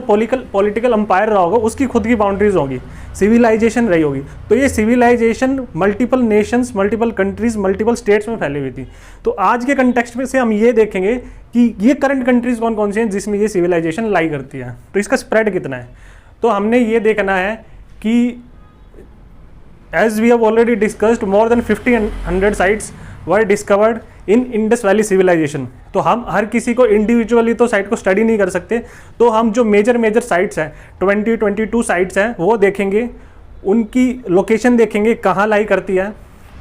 पॉलिटिकल अंपायर रहा होगा, उसकी खुद की बाउंड्रीज होगी, सिविलाइजेशन रही होगी। तो ये civilization multiple nations, multiple countries, multiple states में फैली हुई थी। तो आज के कंटेक्स्ट में से हम ये देखेंगे कि ये करंट कंट्रीज कौन कौन सी हैं जिसमें ये सिविलाइजेशन लाई करती है, तो इसका स्प्रेड कितना है। तो हमने ये देखना है कि as we have already discussed more than 1500 sites were discovered in Indus valley civilization. तो हम हर किसी को इंडिविजुअली तो साइट को स्टडी नहीं कर सकते, तो हम जो मेजर साइट्स हैं 22 साइट्स हैं वो देखेंगे, उनकी लोकेशन देखेंगे कहाँ लाई करती है,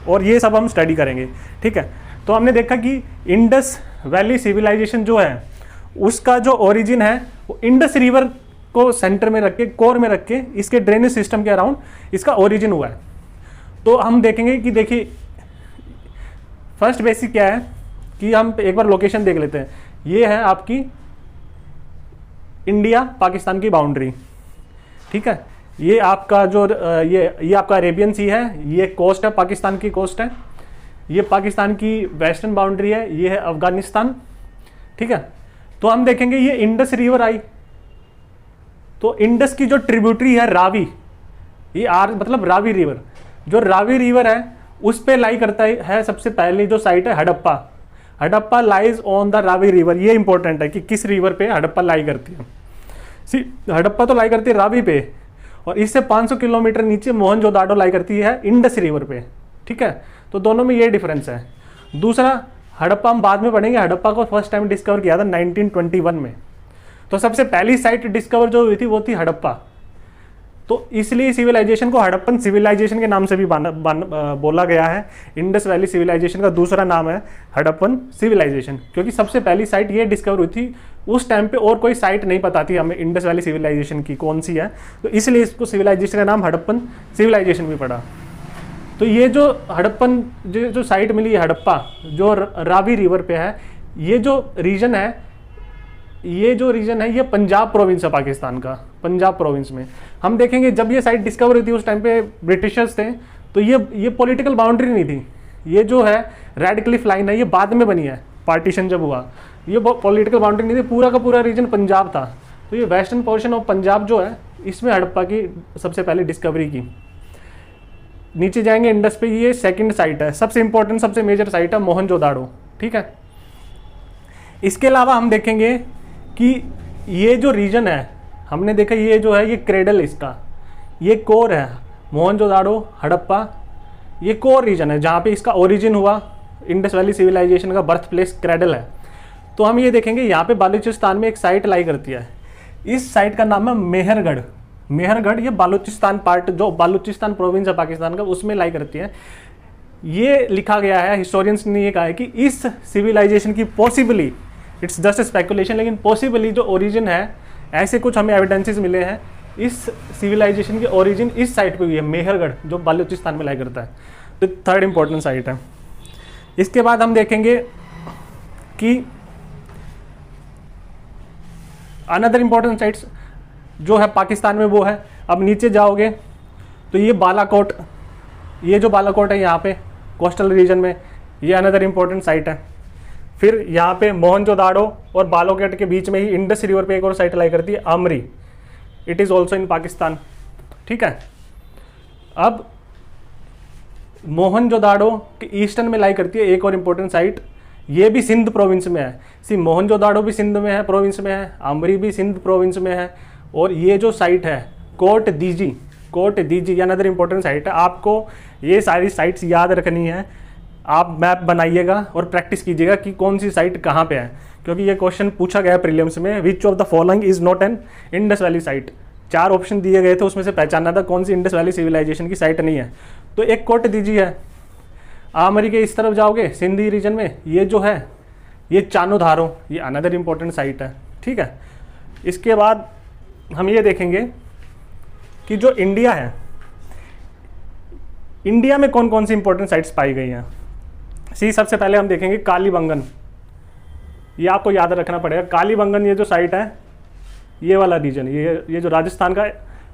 और ये सब हम स्टडी करेंगे, ठीक है। तो हमने देखा कि इंडस वैली सिविलाइजेशन जो है उसका जो ओरिजिन है वो इंडस रिवर को सेंटर में रख के, कोर में रख के, इसके ड्रेनेज सिस्टम के अराउंड इसका ओरिजिन हुआ है। तो हम देखेंगे कि देखिए फर्स्ट बेसिक क्या है कि हम एक बार लोकेशन देख लेते हैं। ये है आपकी इंडिया पाकिस्तान की बाउंड्री, ठीक है। ये आपका जो ये आपका अरेबियन सी है, ये कोस्ट है, पाकिस्तान की कोस्ट है। ये पाकिस्तान की वेस्टर्न बाउंड्री है, ये है अफगानिस्तान, ठीक है। तो हम देखेंगे ये इंडस रिवर आई, तो इंडस की जो ट्रिब्यूटरी है रावी, ये आर मतलब रावी रिवर, जो रावी रिवर है उस पे लाई करता है सबसे पहले जो साइट है Harappa. Harappa lies on the Ravi river, ये इंपॉर्टेंट है कि किस रिवर पे हड़प्पा लाई करती है। सी हड़प्पा तो लाई करती है रावी पे, और इससे 500 किलोमीटर नीचे मोहनजोदाड़ो लाई करती है इंडस रिवर पे, ठीक है। तो दोनों में ये डिफरेंस है। दूसरा, हड़प्पा हम बाद में पढ़ेंगे, हड़प्पा को फर्स्ट टाइम डिस्कवर किया था 1921 में। तो सबसे पहली साइट डिस्कवर जो हुई थी वो थी हड़प्पा। तो इसलिए सिविलाइजेशन को हड़प्पन सिविलाइजेशन के नाम से भी बोला गया है। इंडस वैली सिविलाइजेशन का दूसरा नाम है हड़प्पन सिविलाइजेशन, क्योंकि सबसे पहली साइट ये डिस्कवर हुई थी। उस टाइम पे और कोई साइट नहीं पता थी हमें इंडस वैली सिविलाइजेशन की कौन सी है, तो इसलिए इसको सिविलाइजेशन का नाम हड़प्पन सिविलाइजेशन भी पड़ा। तो ये जो हड़प्पन जो साइट मिली है हड़प्पा, जो रावी रिवर पे है, ये जो रीजन है ये पंजाब प्रोविंस है पाकिस्तान का। पंजाब प्रोविंस में हम देखेंगे जब ये साइट डिस्कवर हुई थी उस टाइम पे ब्रिटिशर्स थे, तो ये पॉलिटिकल बाउंड्री नहीं थी। ये जो है रेड क्लिफ लाइन है ये बाद में बनी है, पार्टीशन जब हुआ, ये पॉलिटिकल बाउंड्री नहीं थी, पूरा का पूरा रीजन पंजाब था। तो ये वेस्टर्न पोर्शन ऑफ पंजाब जो है इसमें हड़प्पा की सबसे पहले डिस्कवरी की। नीचे जाएंगे इंडस पे, ये सेकंड साइट है, सबसे इंपॉर्टेंट सबसे मेजर साइट है मोहनजोदाड़ो, ठीक है। इसके अलावा हम देखेंगे कि ये जो रीजन है, हमने देखा ये जो है ये क्रेडल, इसका ये कोर है, मोहनजोदाड़ो हड़प्पा ये कोर रीजन है जहाँ पे इसका ओरिजिन हुआ, इंडस वैली सिविलाइजेशन का बर्थ प्लेस क्रेडल है। तो हम ये देखेंगे यहाँ पे बालूचिस्तान में एक साइट लाई करती है, इस साइट का नाम है मेहरगढ़। मेहरगढ़ ये बालूचिस्तान पार्ट, जो बालूचिस्तान प्रोविंस है पाकिस्तान का, उसमें लाई करती है। ये लिखा गया है, हिस्टोरियंस ने ये कहा है कि इस सिविलाइजेशन की पॉसिबली, इट्स जस्ट स्पेकुलेशन, लेकिन पॉसिबली जो ओरिजिन है, ऐसे कुछ हमें एविडेंसेस मिले हैं, इस सिविलाइजेशन की ओरिजिन इस साइट पे हुई है, मेहरगढ़ जो बालूचिस्तान में लाई करता है। तो थर्ड इंपॉर्टेंट साइट है। इसके बाद हम देखेंगे कि अनदर इंपॉर्टेंट साइट्स जो है पाकिस्तान में वो है, अब नीचे जाओगे तो ये बालाकोट, ये जो बालाकोट है यहाँ पे कोस्टल रीजन में, ये अनदर इंपॉर्टेंट साइट है। फिर यहाँ पे मोहनजोदाड़ो और बालाकोट के बीच में ही इंडस रिवर पे एक और साइट लाई करती है Amri, it is also in Pakistan, ठीक है। अब मोहनजोदाड़ो के ईस्टर्न में लाई करती है एक और इम्पोर्टेंट साइट, ये भी सिंध प्रोविंस में है। सी मोहनजोदाड़ो भी सिंध में है, प्रोविंस में है, आमरी भी सिंध प्रोविंस में है, और ये जो साइट है कोट दीजी ये अनदर इंपॉर्टेंट साइट है। आपको ये सारी साइट्स याद रखनी है, आप मैप बनाइएगा और प्रैक्टिस कीजिएगा कि कौन सी साइट कहाँ पे है, क्योंकि ये क्वेश्चन पूछा गया प्रीलिम्स में, विच of the following is not an Indus valley site. 4 option दिए गए थे, उसमें से पहचानना था कौन सी इंडस वैली सिविलाइजेशन की साइट नहीं है। तो एक कोट दीजी है। आमरी के इस तरफ जाओगे सिंधी रीजन में, ये जो है ये चानोधारो, ये अनदर इंपॉर्टेंट साइट है, ठीक है। इसके बाद हम ये देखेंगे कि जो इंडिया है, इंडिया में कौन कौन सी इंपॉर्टेंट साइट्स पाई गई हैं। सबसे पहले हम देखेंगे कालीबंगन, ये आपको याद रखना पड़ेगा। कालीबंगन ये जो साइट है, ये वाला रीजन, ये जो राजस्थान का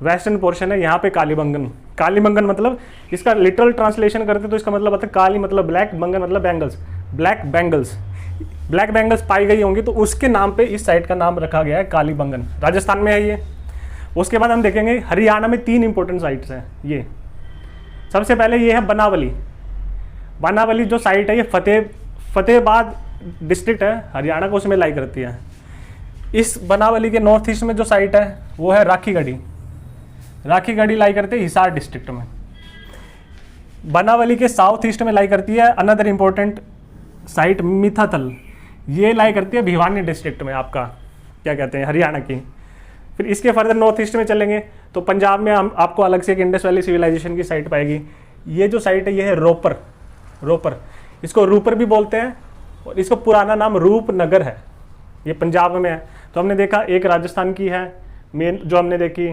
वेस्टर्न पोर्शन है, यहाँ पे कालीबंगन मतलब इसका लिटरल ट्रांसलेशन करते तो इसका मतलब आता है काली मतलब ब्लैक, बंगन मतलब बैंगल्स, ब्लैक बैंगल्स पाई गई होंगी, तो उसके नाम पे इस साइट का नाम रखा गया है कालीबंगन, राजस्थान में है ये। उसके बाद हम देखेंगे हरियाणा में 3 इंपॉर्टेंट साइट्स हैं। ये सबसे पहले ये है बनावली जो साइट है, ये फतेहाबाद डिस्ट्रिक्ट है हरियाणा को, उसमें लाई करती है। इस बनावली के नॉर्थ ईस्ट में जो साइट है वो है राखीगढ़ी लाई करती है हिसार डिस्ट्रिक्ट में। बनावली के साउथ ईस्ट में लाई करती है अनदर इंपॉर्टेंट साइट मिथाथल, ये लाई करती है भिवानी डिस्ट्रिक्ट में, आपका क्या कहते हैं हरियाणा की। फिर इसके फर्दर नॉर्थ ईस्ट में चलेंगे तो पंजाब में हम आपको अलग से एक इंडस वैली सिविलाइजेशन की साइट पाएगी। ये जो साइट है ये है रोपर, इसको रूपर भी बोलते हैं, और इसको पुराना नाम रूपनगर है, ये पंजाब में है। तो हमने देखा एक राजस्थान की है मेन जो हमने देखी,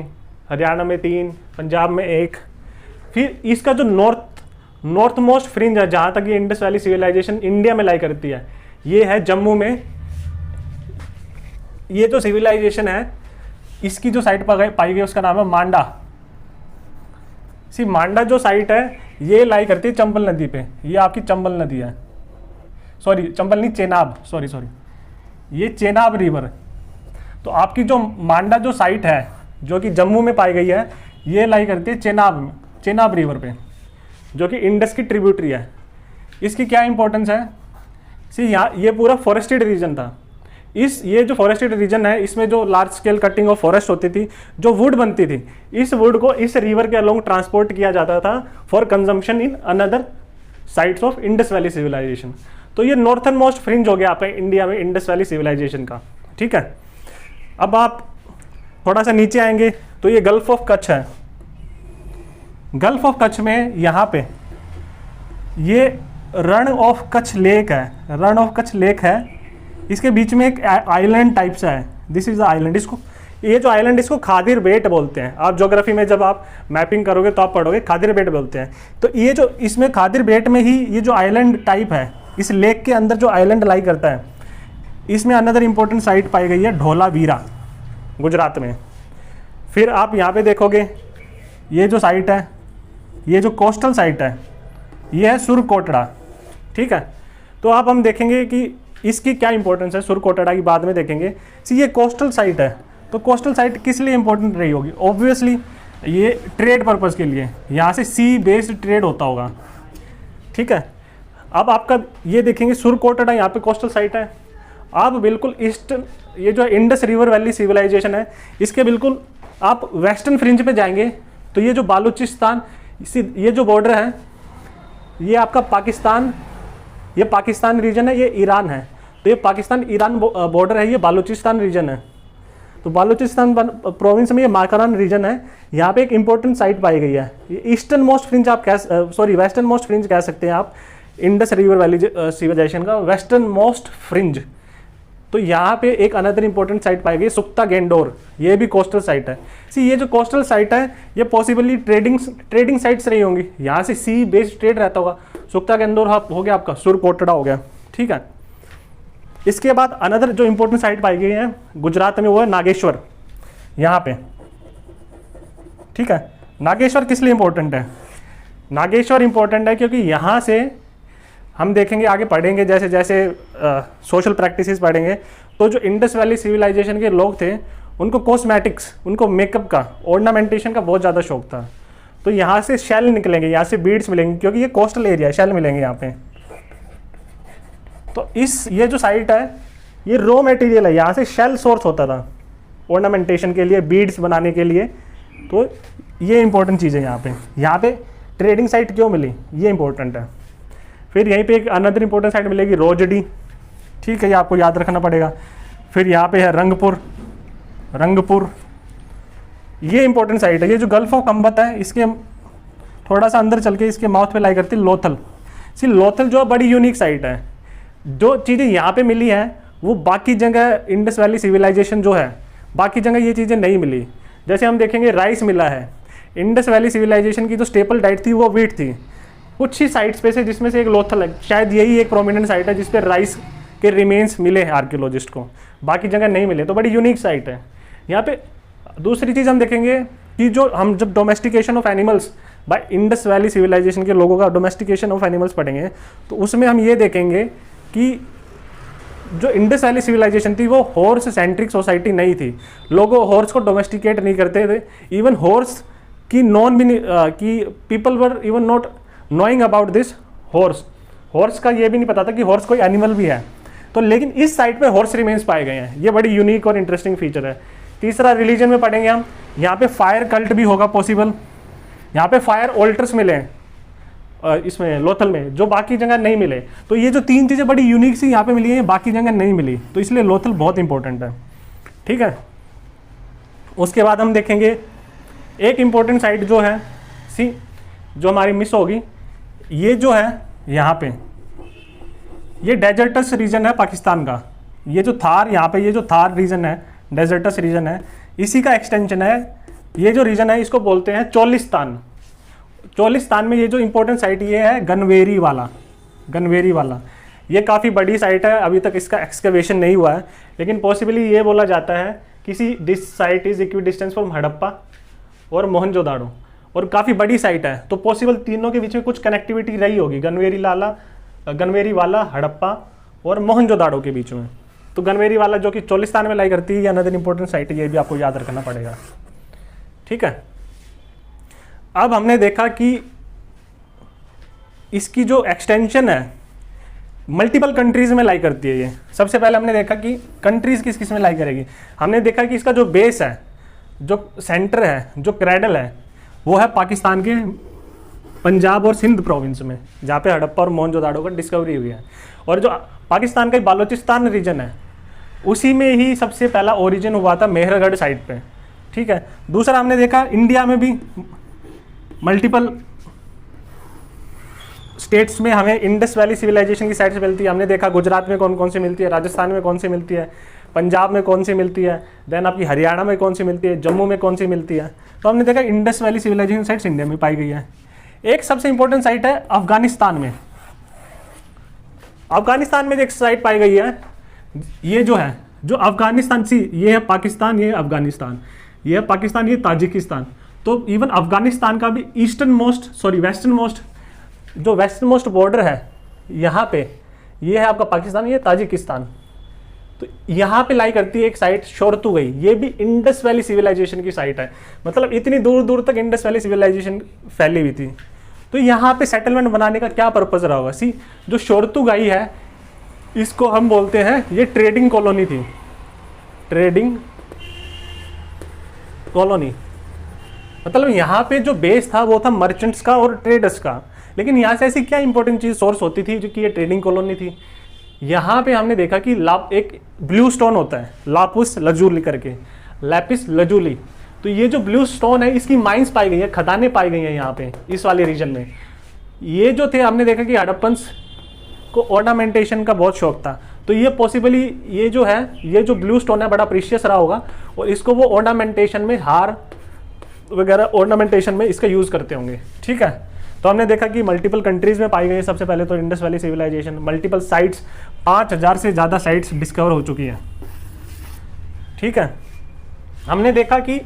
हरियाणा में 3, पंजाब में 1। फिर इसका जो नॉर्थ मोस्ट फ्रिंज है जहाँ तक ये इंडस वैली सिविलाइजेशन इंडिया में लाई करती है, ये है जम्मू में। ये जो सिविलाइजेशन है इसकी जो साइट पाई गई उसका नाम है मांडा जो साइट है ये लाई करती है चंबल नदी पे, ये आपकी चंबल नदी है, सॉरी चंबल नहीं चेनाब, सॉरी ये चेनाब रिवर। तो आपकी जो मांडा जो साइट है जो कि जम्मू में पाई गई है, ये लाई करती है चेनाब रिवर पे, जो कि इंडस की ट्रिब्यूटरी है। इसकी क्या इंपॉर्टेंस है? सी यहाँ ये पूरा फॉरेस्टेड रीजन था। ये जो फॉरेस्टेड रीजन है, इसमें जो large scale cutting of forest होती थी, जो वुड बनती थी, इस वुड को इस रिवर के अलोंग ट्रांसपोर्ट किया जाता था for consumption in another sites of Indus valley civilization. तो ये नॉर्थन मोस्ट फ्रिंज हो गया आपका इंडिया में इंडस वैली सिविलाइजेशन का। ठीक है, अब आप थोड़ा सा नीचे आएंगे तो ये गल्फ ऑफ कच्छ है। गल्फ ऑफ कच्छ में यहाँ पे ये रण ऑफ कच्छ लेक है, रण ऑफ कच्छ लेक है। इसके बीच में एक आइलैंड टाइप सा है, दिस इज द आइलैंड। इसको ये जो आइलैंड, इसको खादिर बेट बोलते हैं। आप ज्योग्राफी में जब आप मैपिंग करोगे तो आप पढ़ोगे खादिर बेट बोलते हैं। तो ये जो इसमें खादिर बेट में ही ये जो आइलैंड टाइप है, इस लेक के अंदर जो आइलैंड लाई करता है, इसमें अनदर इंपॉर्टेंट साइट पाई गई है ढोलावीरा, गुजरात में। फिर आप यहाँ पे देखोगे ये जो साइट है, ये जो कोस्टल साइट है, ये है सुरकोटड़ा। ठीक है, तो आप हम देखेंगे कि इसकी क्या इंपॉर्टेंस है। सुरकोटड़ा की बाद में देखेंगे। सी ये कोस्टल साइट है, तो कोस्टल साइट किस लिए इंपॉर्टेंट रही होगी? ऑब्वियसली ये ट्रेड पर्पज़ के लिए, यहाँ से सी बेस्ड ट्रेड होता होगा। ठीक है, अब आपका ये देखेंगे सुरकोटड़ा यहाँ पे कोस्टल साइट है। आप बिल्कुल ईस्ट, ये जो इंडस रिवर वैली सिविलाइजेशन है, इसके बिल्कुल आप वेस्टर्न फ्रिंज पे जाएंगे तो ये जो बालूचिस्तान, ये जो बॉर्डर है, ये आपका पाकिस्तान, ये पाकिस्तान रीजन है, ये ईरान है। तो ये पाकिस्तान ईरान बॉर्डर है, ये बालूचिस्तान रीजन है। तो बालूचिस्तान प्रोविंस में ये माकरान रीजन है। यहाँ पे एक इंपॉर्टेंट साइट पाई गई है। ये ईस्टर्न मोस्ट फ्रिंज आप वेस्टर्न मोस्ट फ्रिंज कह सकते हैं आप इंडस रिवर वैली सिविलाइजेशन का वेस्टर्न मोस्ट फ्रिंज। तो यहाँ पे एक अनदर इंपॉर्टेंट साइट पाई गई सुक्ता गेंडोर, ये भी कोस्टल साइट है। सी ये जो कोस्टल साइट है, ये पॉसिबली ट्रेडिंग साइट्स रही होंगी, यहाँ से सी बेस्ड ट्रेड रहता होगा। सुक्ता गेंडोर हो गया आपका, सुरकोटड़ा हो गया। ठीक है, इसके बाद अनदर जो इंपॉर्टेंट साइट पाई गई है गुजरात में, वो है नागेश्वर, यहाँ पे। ठीक है, नागेश्वर किस लिए इंपॉर्टेंट है? नागेश्वर इंपॉर्टेंट है क्योंकि यहाँ से हम देखेंगे, आगे पढ़ेंगे, जैसे जैसे सोशल प्रैक्टिसेस पढ़ेंगे, तो जो इंडस वैली सिविलाइजेशन के लोग थे, उनको कॉस्मेटिक्स, उनको मेकअप का, ऑर्नामेंटेशन का बहुत ज़्यादा शौक था। तो यहाँ से शेल निकलेंगे, यहाँ से बीड्स मिलेंगे, क्योंकि ये कोस्टल एरिया है, शेल मिलेंगे यहाँ पे। तो ये जो साइट है, ये रॉ मटेरियल है, यहाँ से शेल सोर्स होता था ऑर्नामेंटेशन के लिए, बीड्स बनाने के लिए। तो ये इंपॉर्टेंट चीज़ है यहाँ पे ट्रेडिंग साइट क्यों मिली, ये इंपॉर्टेंट है। फिर यहीं पे एक अनदर इंपॉर्टेंट साइट मिलेगी रोजडी। ठीक है, ये आपको याद रखना पड़ेगा। फिर यहाँ पे है रंगपुर, ये इंपॉर्टेंट साइट है। ये जो गल्फ ऑफ कंबत है, इसके थोड़ा सा अंदर चल के इसके माउथ पे लाई करती है लोथल। लोथल जो बड़ी यूनिक साइट है। जो चीज़ें यहाँ पे मिली हैं वो बाकी जगह इंडस वैली सिविलाइजेशन जो है, बाकी जगह ये चीज़ें नहीं मिली। जैसे हम देखेंगे राइस मिला है, इंडस वैली सिविलाइजेशन की जो स्टेपल डाइट थी वो व्हीट थी। कुछ ही साइट्स पे से, जिसमें से एक लोथल है, शायद यही एक प्रोमिनेंट साइट है जिसपे राइस के रिमेन्स मिले हैं आर्कियोलॉजिस्ट को, बाकी जगह नहीं मिले। तो बड़ी यूनिक साइट है। यहाँ पे दूसरी चीज़ हम देखेंगे कि जो हम जब domestication of animals by Indus valley civilization के लोगों का डोमेस्टिकेशन ऑफ एनिमल्स पढ़ेंगे, तो उसमें हम ये देखेंगे कि जो इंडस वैली सिविलाइजेशन थी वो हॉर्स सेंट्रिक सोसाइटी नहीं थी। लोग हॉर्स को डोमेस्टिकेट नहीं करते थे। इवन हॉर्स की नॉन भी कि people were even not knowing about this horse का ये भी नहीं पता था कि हॉर्स कोई एनिमल भी है। तो लेकिन इस साइट पे हॉर्स रिमेन्स पाए गए हैं। ये बड़ी यूनिक और इंटरेस्टिंग फीचर है। तीसरा रिलीजन में पढ़ेंगे हम, यहाँ पे फायर कल्ट भी होगा पॉसिबल। यहाँ पे फायर ऑल्टर्स मिले हैं इसमें लोथल में, जो बाकी जगह नहीं मिले। तो ये जो तीन चीज़ें बड़ी यूनिक सी यहाँ पे मिली हैं, बाकी जगह नहीं मिली। तो इसलिए लोथल बहुत इंपॉर्टेंट है। ठीक है, उसके बाद हम देखेंगे एक इंपॉर्टेंट साइट जो है जो हमारी मिस होगी, ये जो है यहाँ पे, ये डेजर्टस रीजन है पाकिस्तान का। ये जो थार यहाँ पे, ये जो थार रीजन है, डेजर्टस रीजन है, इसी का एक्सटेंशन है। ये जो रीजन है इसको बोलते हैं चोलिस्तान। चोलिस्तान में ये जो इंपॉर्टेंट साइट ये है गनवेरी वाला। ये काफ़ी बड़ी साइट है, अभी तक इसका एक्सकवेशन नहीं हुआ है, लेकिन पॉसिबली ये बोला जाता है किसी this site is equi distance from Harappa और मोहनजोदाड़ो, और काफ़ी बड़ी साइट है। तो पॉसिबल तीनों के बीच में कुछ कनेक्टिविटी रही होगी, गनवेरी वाला, हड़प्पा और मोहनजोदाड़ो के बीच में। तो गनवेरी वाला जो कि चोलिस्तान में लाई करती है, ये अनदर इंपॉर्टेंट साइट है, ये भी आपको याद रखना पड़ेगा। ठीक है, अब हमने देखा कि इसकी जो एक्सटेंशन है मल्टीपल कंट्रीज में लाई करती है। ये सबसे पहले हमने देखा कि कंट्रीज किस किस में लाई करेगी। हमने देखा कि इसका जो बेस है, जो सेंटर है, जो क्रेडल है, वो है पाकिस्तान के पंजाब और सिंध प्रोविंस में, जहाँ पे हड़प्पा और मोहनजोदाड़ो का डिस्कवरी हुई है। और जो पाकिस्तान का बालोचिस्तान रीजन है, उसी में ही सबसे पहला ओरिजिन हुआ था मेहरगढ़ साइड पे। ठीक है, दूसरा हमने देखा इंडिया में भी मल्टीपल स्टेट्स में हमें इंडस वैली सिविलाइजेशन की साइट्स मिलती है। हमने देखा गुजरात में कौन कौन सी मिलती है, राजस्थान में कौन सी मिलती है, पंजाब में कौन सी मिलती है, देन आपकी हरियाणा में कौन सी मिलती है, जम्मू में कौन सी मिलती है। तो हमने देखा Indus valley civilization sites India में पाई गई है। एक सबसे इंपॉर्टेंट साइट है अफगानिस्तान में। अफगानिस्तान में एक साइट पाई गई है, ये जो है, जो अफगानिस्तान सी, ये है पाकिस्तान, ये है अफगानिस्तान, ये है पाकिस्तान, ये ताजिकिस्तान। तो इवन अफगानिस्तान का भी वेस्टर्न मोस्ट जो वेस्टर्न मोस्ट बॉर्डर है यहाँ पे, ये है आपका पाकिस्तान, ये ताजिकिस्तान। तो यहाँ पे लाई करती है एक साइट शोरतुगई, ये भी इंडस वैली सिविलाइजेशन की साइट है। मतलब इतनी दूर दूर तक इंडस वैली सिविलाइजेशन फैली हुई थी। तो यहाँ पे सेटलमेंट बनाने का क्या पर्पज रहा होगा? जो शोरतुगाई है, इसको हम बोलते हैं ये ट्रेडिंग कॉलोनी थी, ट्रेडिंग कॉलोनी। मतलब यहाँ पे जो बेस था वो था मर्चेंट्स का और ट्रेडर्स का। लेकिन यहाँ से ऐसी क्या इंपॉर्टेंट चीज सोर्स होती थी जो कि ये ट्रेडिंग कॉलोनी थी? यहाँ पे हमने देखा कि एक ब्लू स्टोन होता है, लापिस लजूली करके, लैपिस लजूली। तो ये जो ब्लू स्टोन है, इसकी माइंस पाई गई है, खदानें पाई गई हैं यहाँ पे इस वाले रीजन में। ये जो थे, हमने देखा कि हड़प्पन्स को ऑर्नामेंटेशन का बहुत शौक था। तो ये पॉसिबली ये जो है, ये जो ब्लू स्टोन है बड़ा प्रीशियस रहा होगा, और इसको वो ऑर्नामेंटेशन में, हार वगैरह ऑर्नामेंटेशन में इसका यूज करते होंगे। ठीक है, तो हमने देखा कि मल्टीपल कंट्रीज में पाई गई है। सबसे पहले तो Indus valley civilization, multiple sites, 5000 से ज़्यादा साइट्स डिस्कवर हो चुकी हैं। ठीक है, हमने देखा कि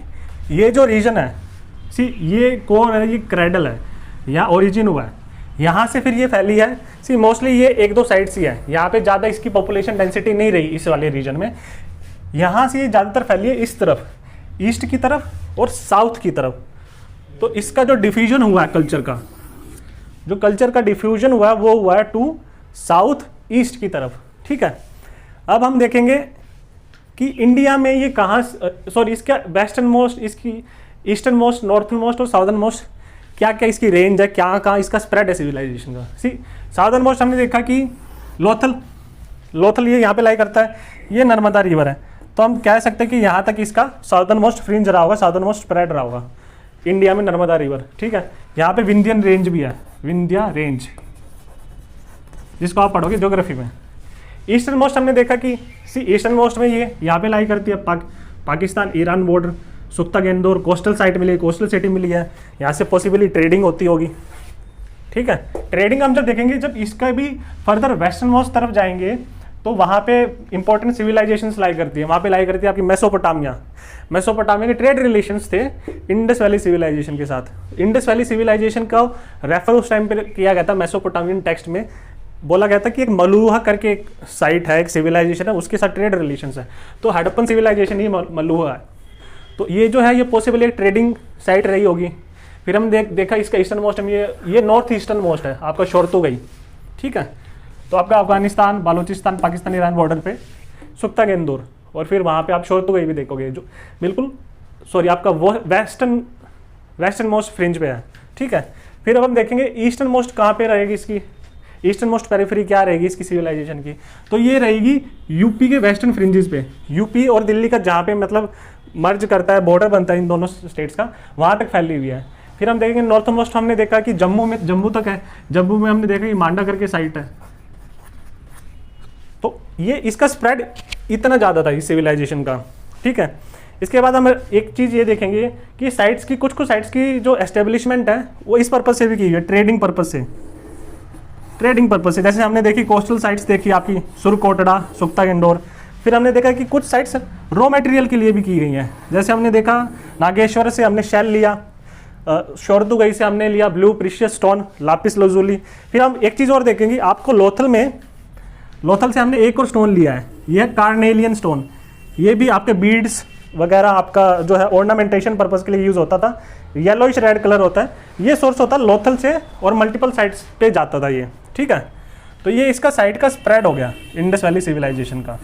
ये जो रीजन है, ये कौन है, ये क्रेडल है, यहाँ ओरिजिन हुआ है, यहाँ से फिर ये फैली है। मोस्टली ये 1-2 साइट्स ही है, यहाँ पे ज़्यादा इसकी पॉपुलेशन डेंसिटी नहीं रही इस वाले रीजन में। यहाँ से ये ज़्यादातर फैली है इस तरफ, ईस्ट की तरफ और साउथ की तरफ। तो इसका जो डिफ्यूजन हुआ है कल्चर का, जो कल्चर का डिफ्यूजन हुआ है वो हुआ है टू साउथ ईस्ट की तरफ। ठीक है, अब हम देखेंगे कि इंडिया में ये कहाँ, इसका वेस्टर्न मोस्ट, इसकी ईस्टर्न मोस्ट, नॉर्थन मोस्ट और साउदर्न मोस्ट क्या क्या इसकी रेंज है, क्या कहाँ इसका स्प्रेड है सिविलाइजेशन का। साउदर्न मोस्ट हमने देखा कि लोथल ये यहाँ पे लाई करता है, ये नर्मदा रिवर है। तो हम कह सकते हैं कि यहाँ तक इसका साउदर्न मोस्ट फ्रिंज रहा होगा, साउदर्न मोस्ट स्प्रेड रहा होगा इंडिया में, नर्मदा रिवर। ठीक है, यहाँ पे विंध्यन रेंज भी है, विंध्या रेंज, जिसको आप पढ़ोगे ज्योग्राफी में। ईस्टर्न मोस्ट हमने देखा कि ईस्टर्न मोस्ट में ये यहाँ पे लाई करती है पाकिस्तान ईरान बॉर्डर, सुख्ता गेंदोर कोस्टल साइट मिली, कोस्टल सिटी मिली है, यहाँ से पॉसिबली ट्रेडिंग होती होगी। ठीक है, ट्रेडिंग हम जब देखेंगे, जब इसका भी फर्दर वेस्टर्न मोस्ट तरफ जाएंगे तो वहाँ पे इंपॉर्टेंट सिविलाइजेशंस लाई करती है। वहाँ पे लाई करती है आपकी मेसोपोटामिया के ट्रेड रिलेशंस थे इंडस वैली सिविलाइजेशन के साथ। इंडस वैली सिविलाइजेशन का रेफर उस टाइम पे किया गया था मेसोपोटामियन टेक्स्ट में, बोला गया था कि एक मलुहा करके एक साइट है, एक सिविलाइजेशन है, उसके साथ ट्रेड रिलेशंस है। तो हड़प्पन सिविलाइजेशन ही मलुहा है। तो ये जो है ये पॉसिबल एक ट्रेडिंग साइट रही होगी। फिर हम देखा इसका ईस्टर्न मोस्ट में ये नॉर्थ ईस्टर्न मोस्ट है आपका शोरतुगाई। ठीक है, तो आपका अफगानिस्तान, बालोचिस्तान, पाकिस्तान ईरान बॉर्डर पे सुख्ता गेंदोर, और फिर वहाँ पे आप शोरतुगाई भी देखोगे, जो बिल्कुल आपका वो वेस्टर्न मोस्ट फ्रिंज पे है। ठीक है, फिर अब हम देखेंगे ईस्टर्न मोस्ट कहाँ पे रहेगी, इसकी ईस्टर्न मोस्ट पेरिफेरी क्या रहेगी इसकी सिविलाइजेशन की। तो ये रहेगी यूपी के वेस्टर्न फ्रिंजेस पे, यूपी और दिल्ली का जहाँ पे मतलब मर्ज करता है, बॉर्डर बनता है इन दोनों स्टेट्स का, वहाँ तक फैली हुई है। फिर हम देखेंगे नॉर्थ मोस्ट, हमने देखा कि जम्मू तक है। जम्मू में हमने देखा कि मांडा करके साइट है। तो ये इसका स्प्रेड इतना ज़्यादा था इस सिविलाइजेशन का। ठीक है, इसके बाद हम एक चीज़ ये देखेंगे कि साइट्स की कुछ साइट्स की जो एस्टेब्लिशमेंट है वो इस पर्पज से भी की है, ट्रेडिंग पर्पज से। जैसे हमने देखी कोस्टल साइट्स देखी आपकी सुरकोटड़ा, सुख्ता गेंदोर। फिर हमने देखा कि कुछ साइट्स रॉ मटेरियल के लिए भी की गई हैं। जैसे हमने देखा नागेश्वर से हमने शेल लिया, शोरतुगाई से हमने लिया blue precious stone, lapis lazuli. फिर हम एक चीज़ और देखेंगे, आपको लोथल में लोथल से हमने एक और स्टोन लिया है, ये है कार्नेलियन स्टोन। ये भी आपके बीड्स वगैरह आपका जो है ऑर्नामेंटेशन पर्पज़ के लिए यूज़ होता था। येलोइश रेड कलर होता है, ये सोर्स होता है लोथल से और मल्टीपल साइट्स पे जाता था ये, ठीक है। तो ये इसका साइट का स्प्रेड हो गया इंडस वैली सिविलाइजेशन का।